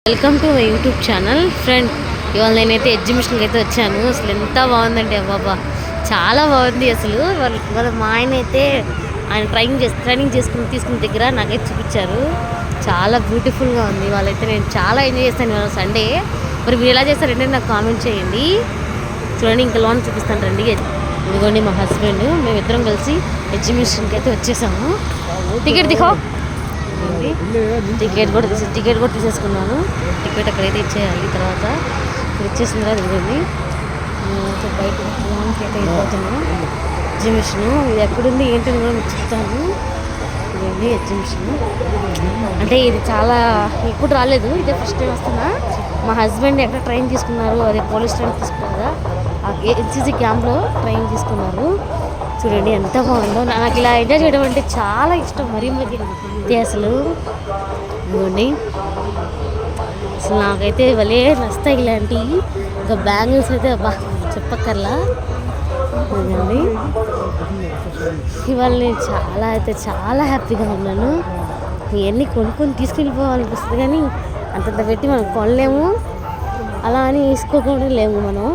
Welcome to my YouTube channel friend. ఇవాళ నేనైతే ఎగ్జిబిషన్కి అయితే వచ్చాను. అసలు ఎంత బాగుందంటే బాబా, చాలా బాగుంది. అసలు వాళ్ళ మా ఆయన అయితే ఆయన ట్రైనింగ్ తీసుకున్న దగ్గర నాకైతే చూపించారు. చాలా బ్యూటిఫుల్గా ఉంది. వాళ్ళైతే నేను చాలా ఎంజాయ్ చేస్తాను ఇవాళ సండే. మరి మీరు ఎలా చేస్తారంటే నాకు కామెంట్ చేయండి. చూడండి, ఇంకా లోన్ చూపిస్తాను రండి. ఇదిగోండి మా హస్బెండ్, మేమిద్దరం కలిసి ఎగ్జిబిషన్కి అయితే వచ్చేసాము. టికెట్ దిగో, టికెట్ కూడా తీసేసుకున్నాను. టికెట్ అక్కడైతే ఇచ్చేయాలి. తర్వాత ఇక్కడ ఇచ్చేసిన తర్వాత ఇవ్వండి. బయట లోన్కి అయితే వెళ్ళిపోతున్నాను. ఎగ్జిబిషను ఇది ఎక్కడుంది ఏంటని కూడా మీకు చెప్తాను. ఇదండి ఎగ్జిబిషన్. అంటే ఇది చాలా ఎప్పుడు రాలేదు, ఇదే ఫస్ట్ టైం వస్తున్నా. మా హస్బెండ్ ఎక్కడ ట్రైన్ తీసుకున్నారు, అదే పోలీస్ ట్రైన్ తీసుకున్నారు కదా, ఆ ఎన్సీసీ క్యాంప్లో ట్రైన్ తీసుకున్నారు. చూడండి ఎంత బాగుందో. నాకు ఇలా ఎంజాయ్ చేయడం అంటే చాలా ఇష్టం. మరీ అసలు ఇవ్వండి, అసలు నాకైతే భలే నస్తాయి ఇలాంటివి. ఇంకా బ్యాంగిల్స్ అయితే అబ్బా చెప్పక్కర్లా. ఇవ్వండి, ఇవాళ నేను చాలా హ్యాపీగా ఉన్నాను. ఇవన్నీ కొనుక్కొని తీసుకెళ్ళిపోవాలనిపిస్తుంది, కానీ అంతంత పెట్టి మనం కొనలేము. అలా అని వేసుకోకుండా లేము మనం.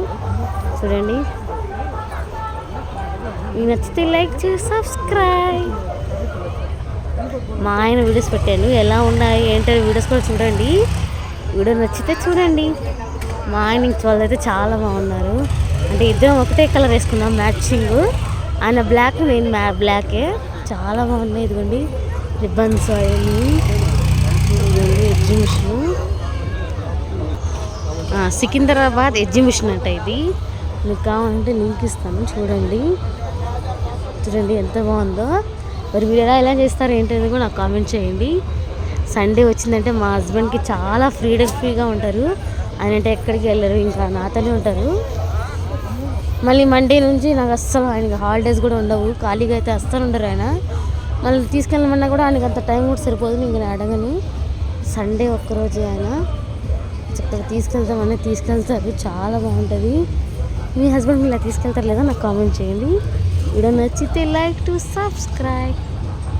చూడండి, మీకు నచ్చితే లైక్ చేసి సబ్స్క్రైబ్. మా ఆయన వీడియోస్ పెట్టాను, ఎలా ఉన్నాయి ఏంటంటే వీడియోస్ కూడా చూడండి. వీడియో నచ్చితే చూడండి. మా ఆయన వాళ్ళైతే చాలా బాగున్నారు. అంటే ఇద్దరం ఒకటే కలర్ వేసుకున్నాం, మ్యాచింగ్. ఆయన బ్లాక్, నేను బ్లాకే. చాలా బాగున్నాయి. ఇదిగోండి రిబ్బన్స్ అవన్నీ. ఎగ్జిబిషన్ సికింద్రాబాద్ ఎగ్జిబిషన్ అంట ఇది. మీకు కావాలంటే లింక్ ఇస్తాను, చూడండి. చూడండి ఎంత బాగుందో. మరి మీరు ఎలా చేస్తారు ఏంటనేది కూడా నాకు కామెంట్ చేయండి. సండే వచ్చిందంటే మా హస్బెండ్కి చాలా ఫ్రీగా ఉంటారు. ఆయన అంటే ఎక్కడికి వెళ్ళరు, ఇంకా నాతోనే ఉంటారు. మళ్ళీ మండే నుంచి నాకు అస్సలు ఆయనకి హాలిడేస్ కూడా ఉండవు, ఖాళీగా అయితే అస్సలు ఉండరు ఆయన. మళ్ళీ తీసుకెళ్ళమన్నా కూడా ఆయనకి అంత టైం కూడా సరిపోదు. ఇంకా నేను అడగను. సండే ఒక్కరోజు ఆయన చక్కగా తీసుకెళ్తారు. చాలా బాగుంటుంది. మీ హస్బెండ్ ఇలా తీసుకెళ్తారు లేదా నాకు కామెంట్ చేయండి. వీడియో నచ్చితే లైక్ టు సబ్స్క్రైబ్.